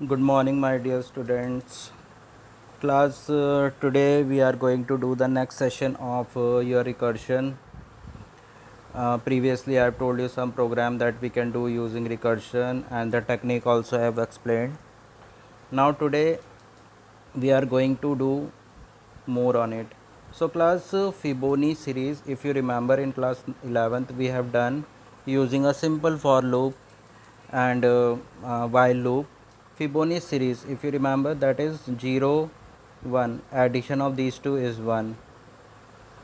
Good morning, my dear students. Class, today we are going to do the next session of your recursion. Previously, I have told you some program that we can do using recursion, and the technique also I have explained. Now, today we are going to do more on it. So, class Fibonacci series, if you remember in class 11th, we have done using a simple for loop and while loop. Fibonacci series, if you remember, that is 0 1. Addition of these two is 1,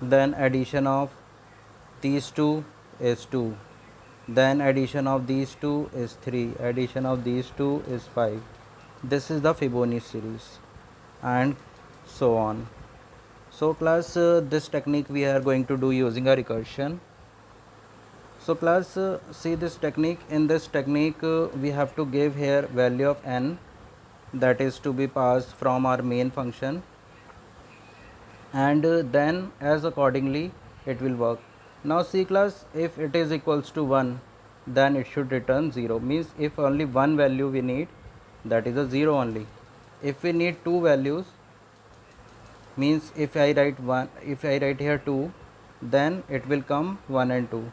then addition of these two is 2, then addition of these two is 3, addition of these two is 5. This is the Fibonacci series, and so on. So class, this technique we are going to do using a recursion. So class, see this technique. In this technique, we have to give here value of n, that is to be passed from our main function, and then as accordingly it will work. Now see class, if it is equals to 1, then it should return 0, means if only one value we need, that is a 0 only. If we need two values, means if I write here 2, then it will come 1 and 2.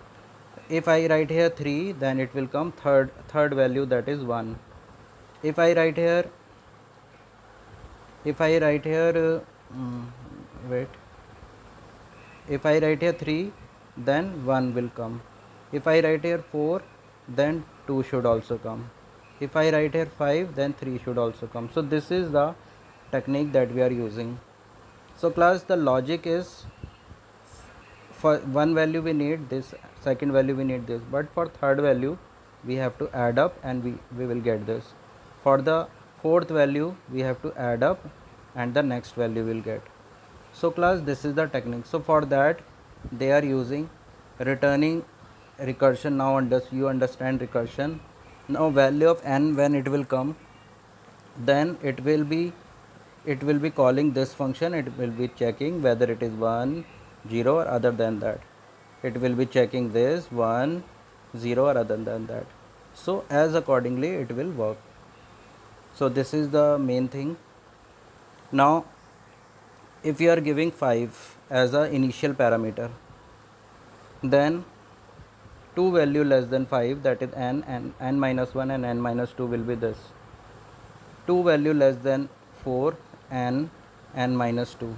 If I write here 3, then it will come third value, that is 1. If I write here if I write here wait if I write here 3, then 1 will come. If I write here 4, then 2 should also come. If I write here 5, then 3 should also come. So this is the technique that we are using. So class, the logic is, for one value we need this, second value we need this, but for third value we have to add up and we will get this. For the fourth value we have to add up and the next value will get. So class, this is the technique. So for that they are using returning recursion. Now you understand recursion. Now value of n, when it will come, then it will be calling this function. It will be checking whether it is 1 0 or other than that. It will be checking this 1 0 or other than that. So as accordingly it will work. So this is the main thing. Now if you are giving 5 as a initial parameter, then two value less than 5, that is n, and n minus 1 and n minus 2 will be this. Two value less than 4, n minus 2,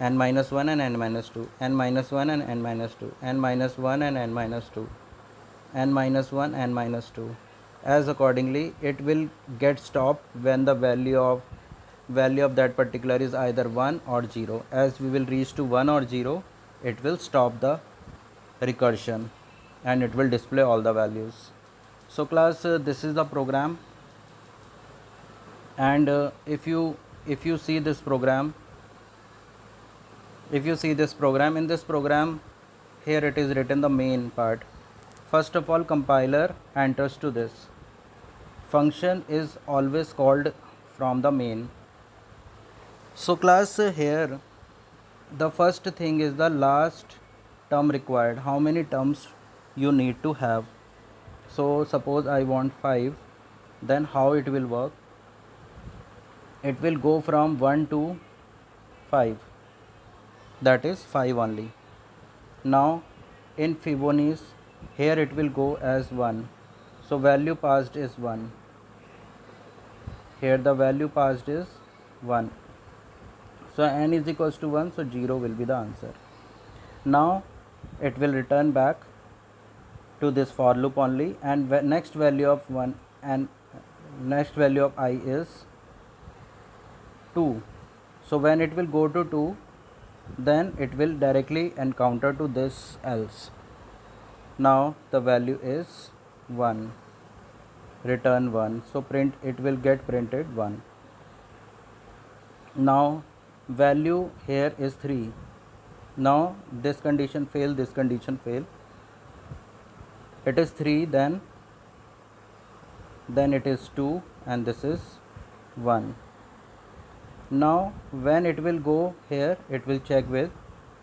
n minus 1 and n minus 2, n minus 1 and n minus 2, n minus 1 and n minus 2, n minus 1 n minus 2. As accordingly it will get stopped when the value of that particular is either 1 or 0. As we will reach to 1 or 0, it will stop the recursion and it will display all the values. So class, this is the program, and if you see this program, in this program, here it is written the main part. First of all, compiler enters to this function is always called from the main. So class, here the first thing is the last term required, how many terms you need to have. So suppose I want 5, then how it will work, it will go from 1 to 5, that is 5 only. Now in Fibonacci, here it will go as 1, so value passed is 1. Here the value passed is 1, so n is equals to 1, so 0 will be the answer. Now it will return back to this for loop only, and next value of 1 and next value of I is 2. So when it will go to 2, then it will directly encounter to this else. Now the value is 1, return 1, so print, it will get printed 1. Now value here is 3. Now this condition fail, this condition fail. It is 3, then it is 2, and this is 1. Now when it will go here, it will check with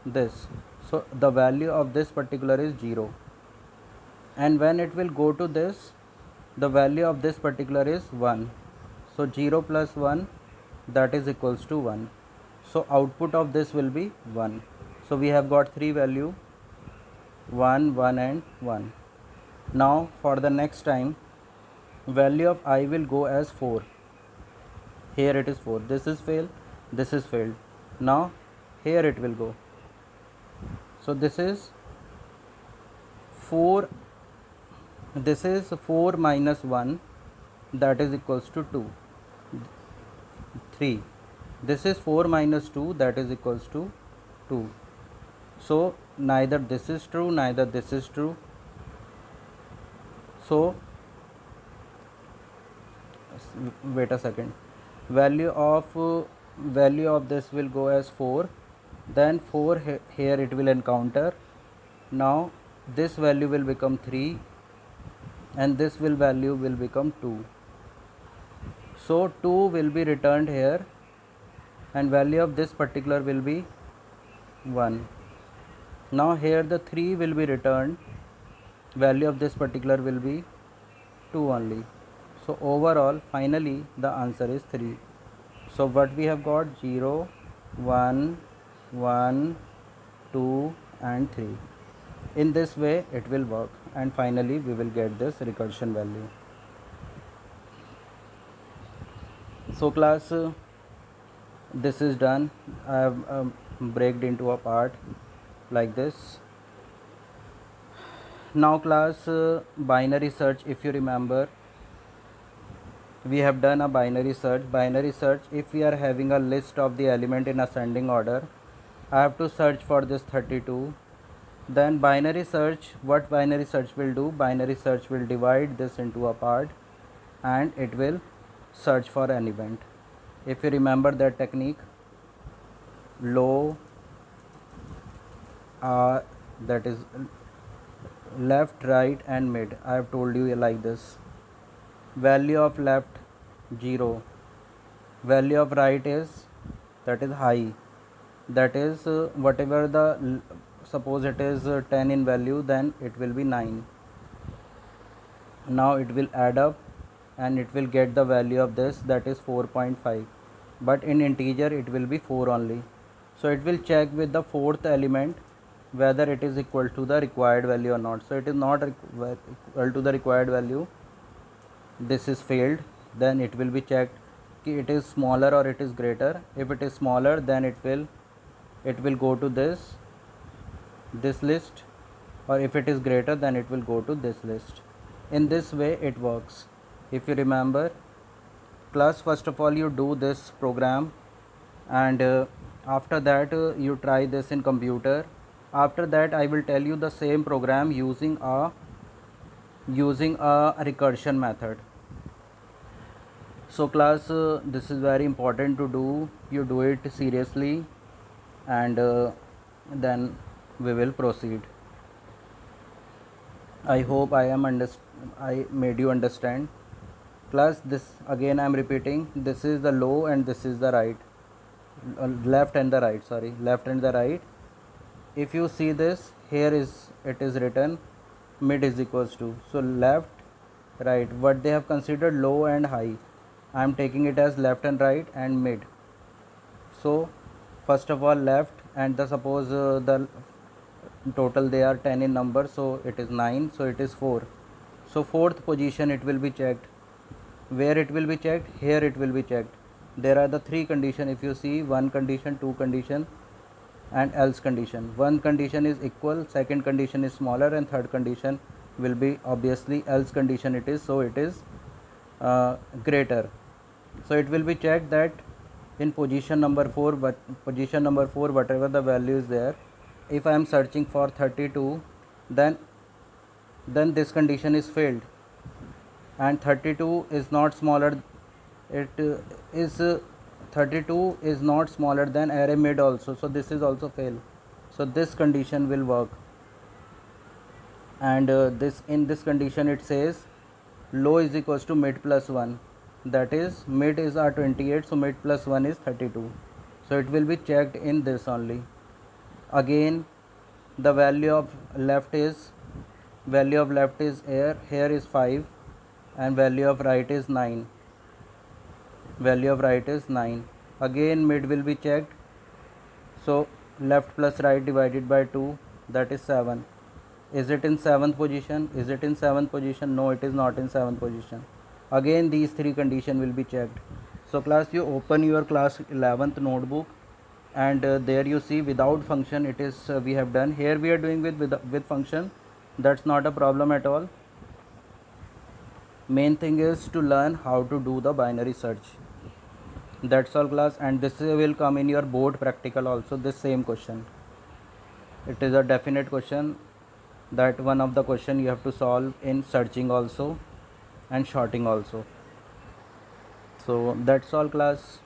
this, so the value of this particular is 0. And when it will go to this, the value of this particular is 1. So 0 plus 1, that is equals to 1. So output of this will be 1. So we have got three value, 1, 1 and 1. Now for the next time, value of I will go as 4. Here it is 4. This is failed, this is failed. Now here it will go. So this is 4, this is 4 minus 1, that is equals to 2. 3. This is 4 minus 2, that is equals to 2. So neither this is true, neither this is true. So wait a second, value of this will go as 4, then 4 here it will encounter. Now this value will become 3 and this value will become 2. So 2 will be returned here and value of this particular will be 1. Now here the 3 will be returned, value of this particular will be 2 only. So overall finally the answer is 3. So what we have got, 0, 1, 1, 2 and 3. In this way it will work and finally we will get this recursion value. So class, this is done. I have breaked into a part like this. Now class, binary search, if you remember, we have done a binary search. Binary search, if we are having a list of the element in ascending order, I have to search for this 32. Then binary search, what binary search will do, binary search will divide this into a part and it will search for an event. If you remember that technique, low, that is left, right and mid, I have told you like this. Value of left 0, value of right is, that is high, that is whatever the, suppose it is 10 in value, then it will be 9. Now it will add up and it will get the value of this, that is 4.5, but in integer it will be 4 only. So it will check with the fourth element whether it is equal to the required value or not. So it is not equal to the required value, this is failed. Then it will be checked it is smaller or it is greater. If it is smaller, then it will go to this list, or if it is greater, then it will go to this list. In this way it works. If you remember class, first of all you do this program and after that you try this in computer. After that I will tell you the same program using a recursion method. So class, this is very important to do. You do it seriously and then we will proceed. I hope I made you understand. Class, this again I am repeating, this is the low and this is the right, left and the right, sorry, left and the right. If you see this, here it is written mid is equals to, so left, right, what they have considered low and high, I am taking it as left and right and mid. So first of all left, and suppose the total they are 10 in number, so it is 9, so it is 4. So fourth position it will be checked. Where it will be checked? Here it will be checked. There are the three conditions. If you see, one condition, two condition and else condition. One condition is equal, second condition is smaller, and third condition will be obviously else condition it is, so it is greater. So it will be checked that in position number 4, whatever the value is there, if I am searching for 32, then this condition is failed, and 32 is not smaller, it is 32 is not smaller than array mid also, so this is also fail. So this condition will work, and in this condition it says low is equals to mid plus 1, that is mid is 28, so mid plus 1 is 32. So it will be checked in this only. Again the value of left is here is 5, and value of right is 9. Value of right is 9. Again mid will be checked. So left plus right divided by 2, that is 7. Is it in 7th position? Is it in 7th position? No, it is not in 7th position. Again these three condition will be checked. So class, you open your class 11th notebook, and there you see without function it is we have done. Here we are doing with function. That's not a problem at all. Main thing is to learn how to do the binary search. That's all class, and this will come in your board practical also, this same question. It is a definite question, that one of the question you have to solve in searching also and sorting also. So that's all class.